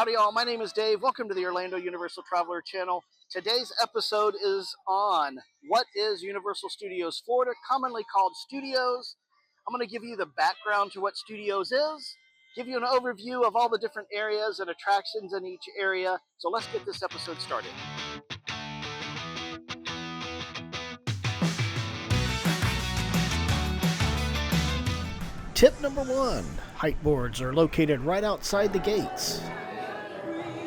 Howdy y'all, my name is Dave. Welcome to the Orlando Universal Traveler channel. Today's episode is on what is Universal Studios Florida, commonly called Studios. I'm going to give you the background to what Studios is, give you an overview of all the different areas and attractions in each area. So let's get this episode started. Tip number 1, height boards are located right outside the gates.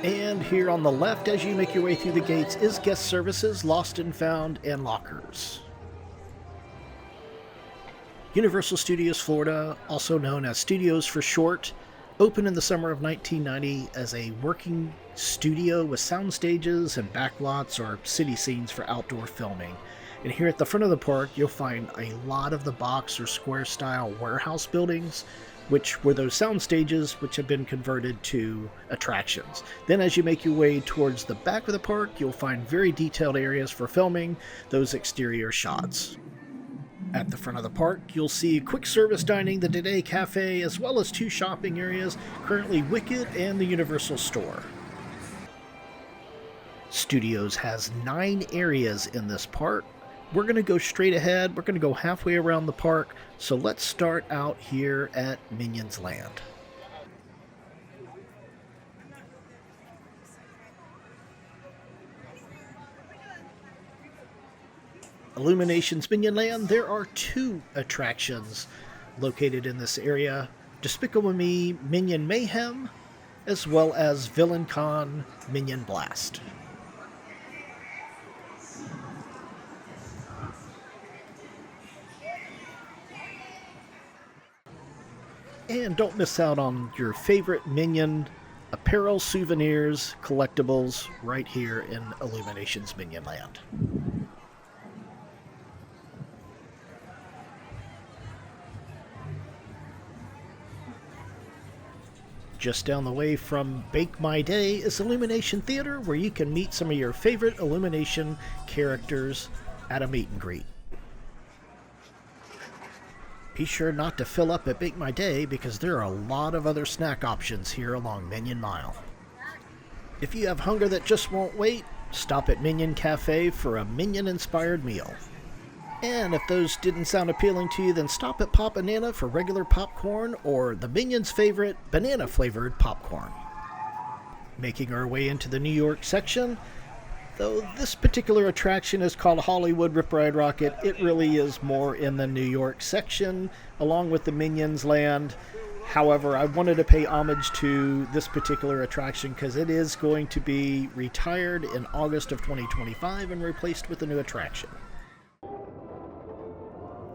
And here on the left as you make your way through the gates is guest services, lost and found, and lockers. Universal Studios Florida, also known as Studios for short, opened in the summer of 1990 as a working studio with sound stages and backlots or city scenes for outdoor filming. And here at the front of the park, you'll find a lot of the box or square style warehouse buildings, which were those sound stages which have been converted to attractions. Then as you make your way towards the back of the park, you'll find very detailed areas for filming those exterior shots. At the front of the park, you'll see quick service dining, the Today Cafe, as well as 2 shopping areas, currently Wicked and the Universal Store. Studios has 9 areas in this park. We're going to go straight ahead. We're going to go halfway around the park. So let's start out here at Minion Land. Illuminations Minion Land, there are 2 attractions located in this area. Despicable Me Minion Mayhem, as well as Villain Con Minion Blast. And don't miss out on your favorite Minion apparel, souvenirs, collectibles right here in Illuminations Minion Land. Just down the way from Bake My Day is Illumination Theater, where you can meet some of your favorite Illumination characters at a meet and greet. Be sure not to fill up at Bake My Day because there are a lot of other snack options here along Minion Mile. If you have hunger that just won't wait, stop at Minion Cafe for a Minion-inspired meal. And if those didn't sound appealing to you, then stop at Pop Banana for regular popcorn or the Minions' favorite banana-flavored popcorn. Making our way into the New York section, though this particular attraction is called Hollywood Rip Ride Rocket, it really is more in the New York section, along with the Minions Land. However, I wanted to pay homage to this particular attraction because it is going to be retired in August of 2025 and replaced with a new attraction.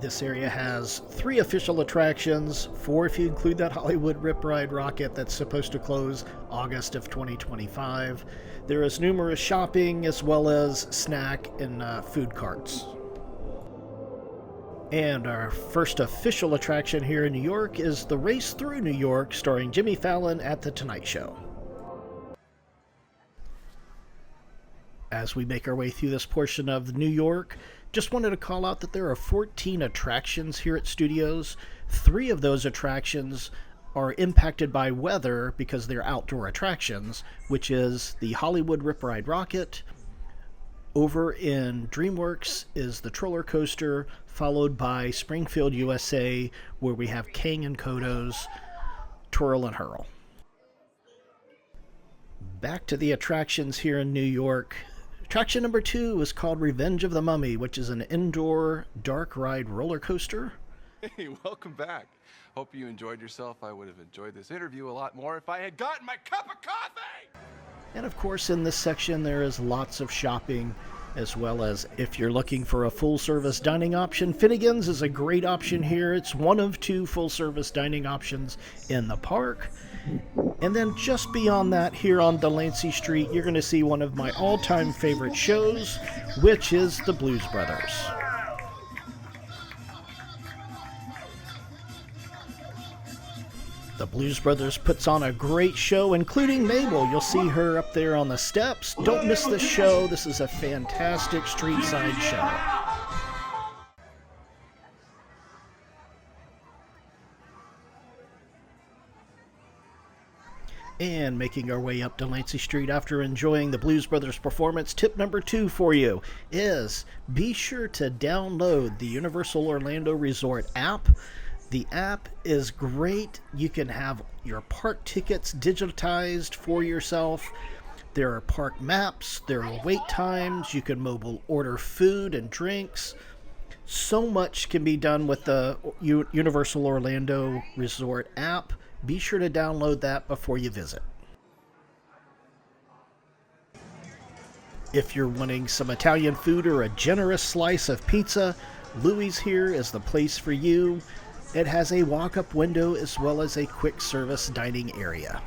This area has 3 official attractions, 4 if you include that Hollywood Rip Ride Rocket that's supposed to close August of 2025. There is numerous shopping as well as snack and food carts. And our first official attraction here in New York is the Race Through New York, starring Jimmy Fallon at The Tonight Show. As we make our way through this portion of New York, just wanted to call out that there are 14 attractions here at Studios. 3 of those attractions are impacted by weather because they're outdoor attractions, which is the Hollywood Rip Ride Rocket. Over in DreamWorks is the Troller Coaster, followed by Springfield, USA, where we have Kang and Kodo's Twirl and Hurl. Back to the attractions here in New York. Attraction number 2 is called Revenge of the Mummy, which is an indoor dark ride roller coaster. Hey, welcome back. Hope you enjoyed yourself. I would have enjoyed this interview a lot more if I had gotten my cup of coffee! And of course, in this section, there is lots of shopping, as well as if you're looking for a full-service dining option, Finnegan's is a great option here. It's one of 2 full-service dining options in the park. And then just beyond that, here on Delancey Street, you're going to see one of my all-time favorite shows, which is the Blues Brothers. The Blues Brothers puts on a great show, including Mabel. You'll see her up there on the steps. Don't miss this show. This is a fantastic street side show. And making our way up Delancey Street after enjoying the Blues Brothers performance, tip number 2 for you is be sure to download the Universal Orlando Resort app. The app is great. You can have your park tickets digitized for yourself. There are park maps, there are wait times, you can mobile order food and drinks. So much can be done with the Universal Orlando Resort app. Be sure to download that before you visit. If you're wanting some Italian food or a generous slice of pizza, Louie's here is the place for you. It has a walk-up window as well as a quick service dining area.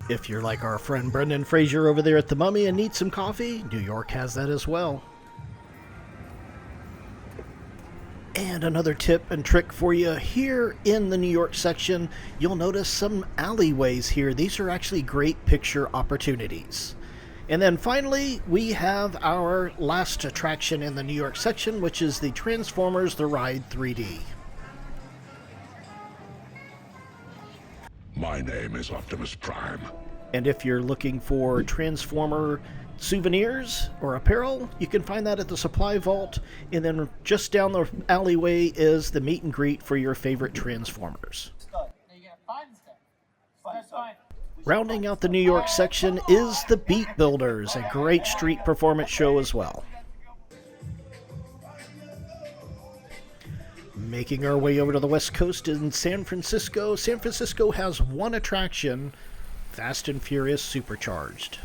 If you're like our friend Brendan Fraser over there at the Mummy and need some coffee, New York has that as well. And another tip and trick for you, here in the New York section, you'll notice some alleyways here. These are actually great picture opportunities. And then finally, we have our last attraction in the New York section, which is the Transformers The Ride 3D. My name is Optimus Prime. And if you're looking for Transformer souvenirs or apparel, you can find that at the supply vault. And then just down the alleyway is the meet and greet for your favorite Transformers. Rounding out the New York section is the Beat Builders, a great street performance show as well. Making our way over to the West Coast in San Francisco. San Francisco has one attraction, Fast and Furious Supercharged.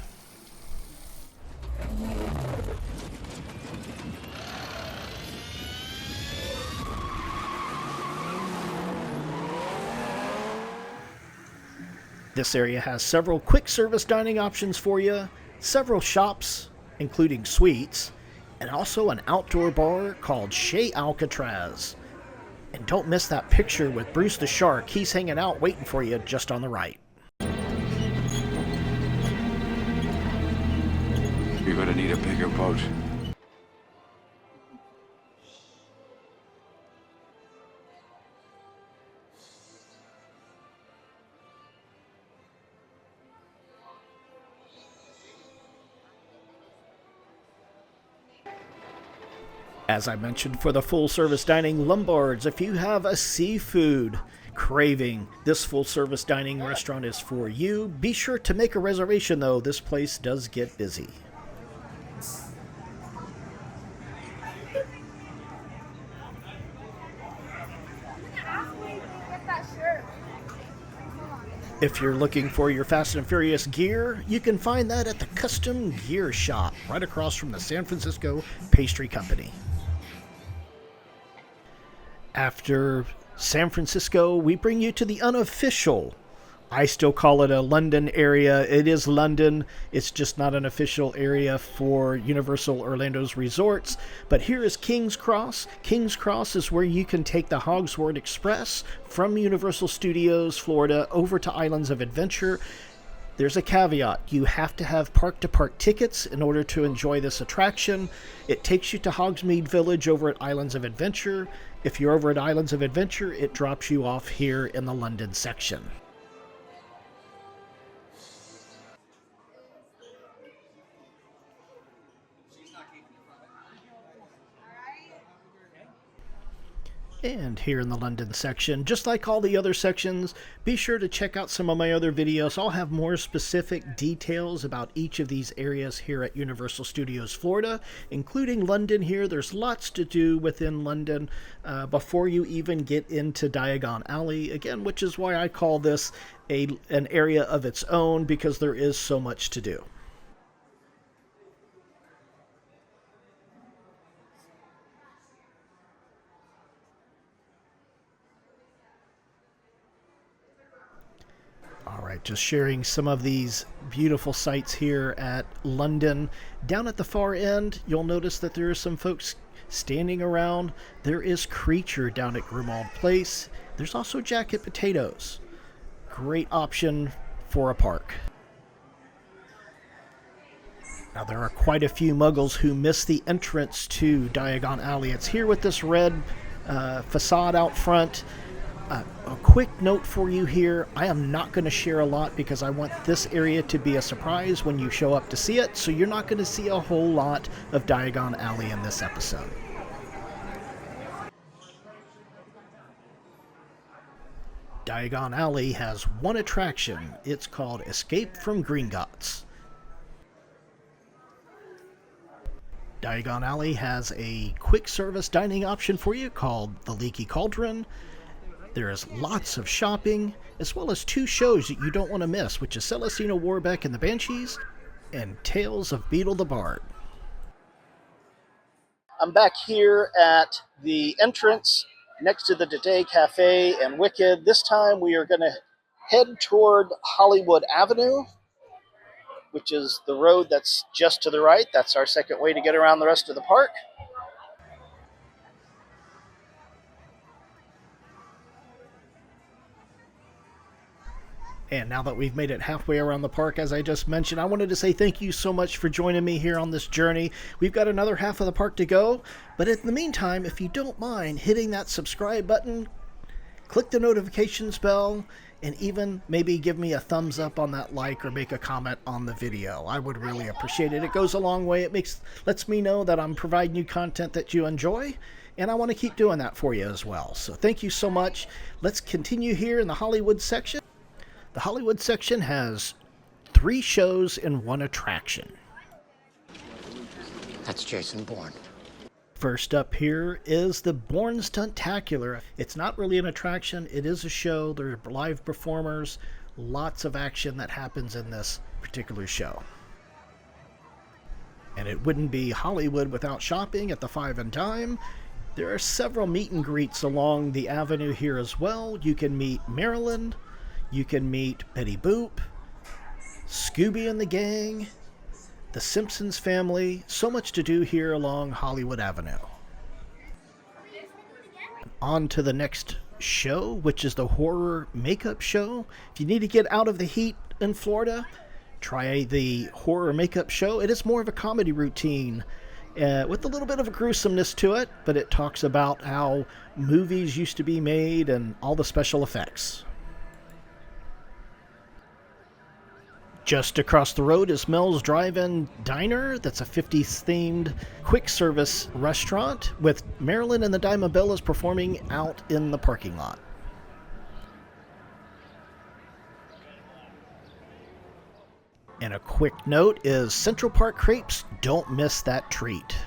This area has several quick service dining options for you, several shops, including suites, and also an outdoor bar called Chez Alcatraz. And don't miss that picture with Bruce the Shark. He's hanging out waiting for you just on the right. You're gonna need a bigger boat. As I mentioned, for the full-service dining Lombards, if you have a seafood craving, this full-service dining restaurant is for you. Be sure to make a reservation, though. This place does get busy. If you're looking for your Fast and Furious gear, you can find that at the Custom Gear Shop, right across from the San Francisco Pastry Company. After San Francisco, we bring you to the unofficial, I still call it a London area. It is London. It's just not an official area for Universal Orlando's resorts. But here is King's Cross. King's Cross is where you can take the Hogsward Express from Universal Studios Florida over to Islands of Adventure. There's a caveat. You have to have park-to-park tickets in order to enjoy this attraction. It takes you to Hogsmeade Village over at Islands of Adventure. If you're over at Islands of Adventure, it drops you off here in the London section. And here in the London section, just like all the other sections, be sure to check out some of my other videos. I'll have more specific details about each of these areas here at Universal Studios Florida, including London here. There's lots to do within London before you even get into Diagon Alley, again, which is why I call this an area of its own, because there is so much to do. Alright, just sharing some of these beautiful sights here at London. Down at the far end, you'll notice that there are some folks standing around. There is Creature down at Grimald Place. There's also Jacket Potatoes. Great option for a park. Now there are quite a few muggles who miss the entrance to Diagon Alley. It's here with this red facade out front. A quick note for you here, I am not going to share a lot because I want this area to be a surprise when you show up to see it, so you're not going to see a whole lot of Diagon Alley in this episode. Diagon Alley has one attraction. It's called Escape from Gringotts. Diagon Alley has a quick service dining option for you called the Leaky Cauldron. There is lots of shopping, as well as 2 shows that you don't want to miss, which is Celestina Warbeck and the Banshees, and Tales of Beetle the Bard. I'm back here at the entrance next to the Today Cafe and Wicked. This time we are going to head toward Hollywood Avenue, which is the road that's just to the right. That's our second way to get around the rest of the park. And now that we've made it halfway around the park, as I just mentioned, I wanted to say thank you so much for joining me here on this journey. We've got another half of the park to go, but in the meantime, if you don't mind hitting that subscribe button, click the notifications bell, and even maybe give me a thumbs up on that like or make a comment on the video. I would really appreciate it. It goes a long way. It lets me know that I'm providing you content that you enjoy, and I want to keep doing that for you as well. So thank you so much. Let's continue here in the Hollywood section. The Hollywood section has 3 shows and 1 attraction. That's Jason Bourne. First up here is the Bourne Stuntacular. It's not really an attraction, it is a show. There are live performers, lots of action that happens in this particular show. And it wouldn't be Hollywood without shopping at the 5 and Dime. There are several meet and greets along the avenue here as well. You can meet Maryland. You can meet Betty Boop, Scooby and the gang, the Simpsons family. So much to do here along Hollywood Avenue. On to the next show, which is the horror makeup show. If you need to get out of the heat in Florida, try the horror makeup show. It is more of a comedy routine with a little bit of a gruesomeness to it, but it talks about how movies used to be made and all the special effects. Just across the road is Mel's Drive-In Diner. That's a 50s themed quick service restaurant with Marilyn and the Diamond Bellas performing out in the parking lot. And a quick note is Central Park Crepes. Don't miss that treat.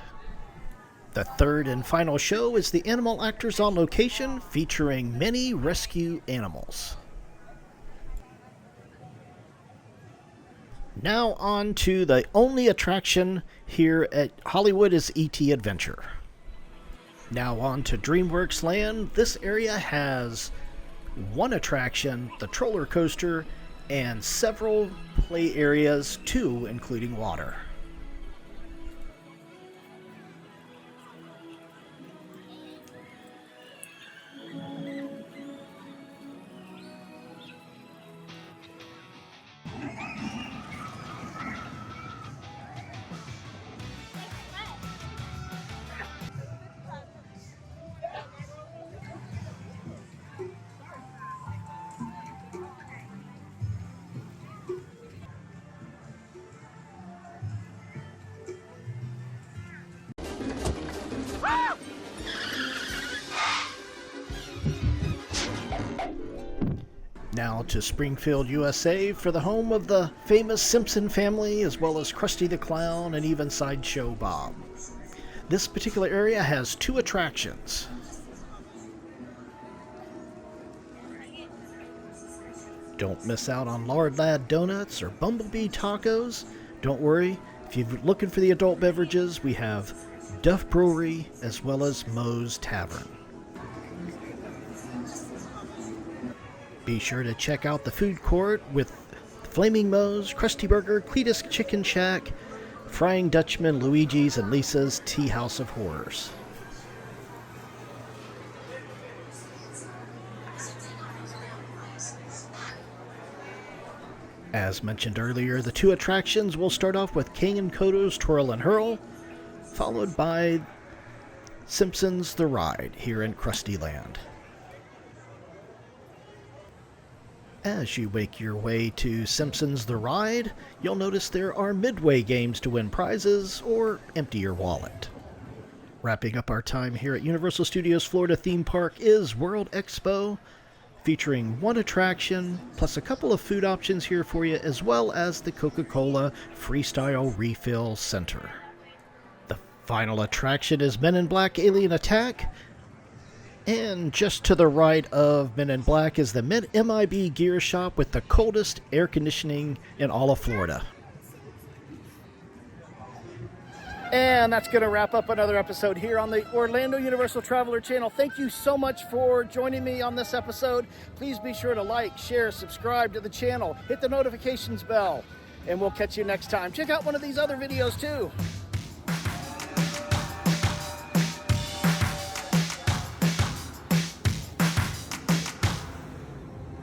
The third and final show is the Animal Actors on Location featuring many rescue animals. Now on to the only attraction here at Hollywood is E.T. Adventure. Now on to DreamWorks Land. This area has 1 attraction, the Troller Coaster, and several play areas, 2 including water. Now to Springfield, USA for the home of the famous Simpson family, as well as Krusty the Clown and even Sideshow Bob. This particular area has 2 attractions. Don't miss out on Lard Lad Donuts or Bumblebee Tacos. Don't worry, if you're looking for the adult beverages, we have Duff Brewery as well as Moe's Tavern. Be sure to check out the food court with Flaming Moe's, Krusty Burger, Cletus Chicken Shack, Frying Dutchman, Luigi's, and Lisa's Tea House of Horrors. As mentioned earlier, the 2 attractions will start off with King and Kodo's Twirl and Hurl, followed by Simpsons The Ride here in Krusty Land. As you make your way to Simpsons The Ride, you'll notice there are midway games to win prizes or empty your wallet. Wrapping up our time here at Universal Studios Florida theme park is World Expo, featuring one attraction plus a couple of food options here for you, as well as the Coca-Cola Freestyle Refill Center. The final attraction is Men in Black Alien Attack, and just to the right of Men in Black is the MIB Gear Shop with the coldest air conditioning in all of Florida. And that's going to wrap up another episode here on the Orlando Universal Traveler channel. Thank you so much for joining me on this episode. Please be sure to like, share, subscribe to the channel, hit the notifications bell, and we'll catch you next time. Check out one of these other videos too.